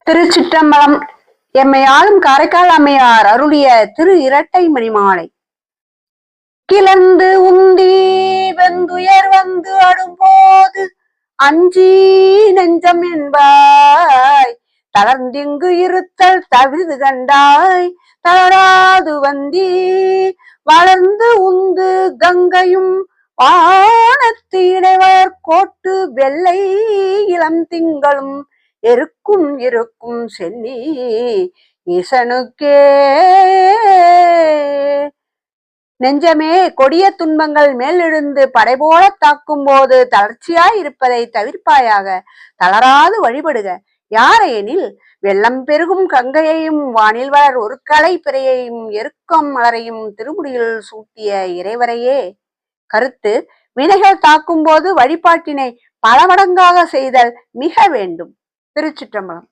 திருச்சிற்றம்பலம். எம்மை ஆளும் காரைக்கால் அம்மையார் அருளிய திரு இரட்டை மணிமாலை. கிளந்து உந்தி வெந்துயர் வந்து அடும்போது அஞ்சி நெஞ்சம் என்பாய், தளர்ந்திங்கு இருத்தல் தவிது கண்டாய் தளராது வந்தி, வளர்ந்து உந்து கங்கையும் வானத்து இடைவர் கோட்டு வெள்ளை இளம் திங்களும் இருக்கும் சென்னி ஈசனுக்கே. நெஞ்சமே, கொடிய துன்பங்கள் மேலெழுந்து படைபோல தாக்கும் போது தளர்ச்சியாய் இருப்பதை தவிர்ப்பாயாக. தளராது வழிபடுக. யாரெனில் வெள்ளம் பெருகும் கங்கையையும் வானில் வளர் ஒரு கலை பிறையையும் எருக்கம் மலரையும் திருமுடியில் சூட்டிய இறைவரையே. கருத்து: வினைகள் தாக்கும் போது வழிபாட்டினை பல மடங்காக செய்தல் மிக வேண்டும். திருச்சிற்றம்பலம்.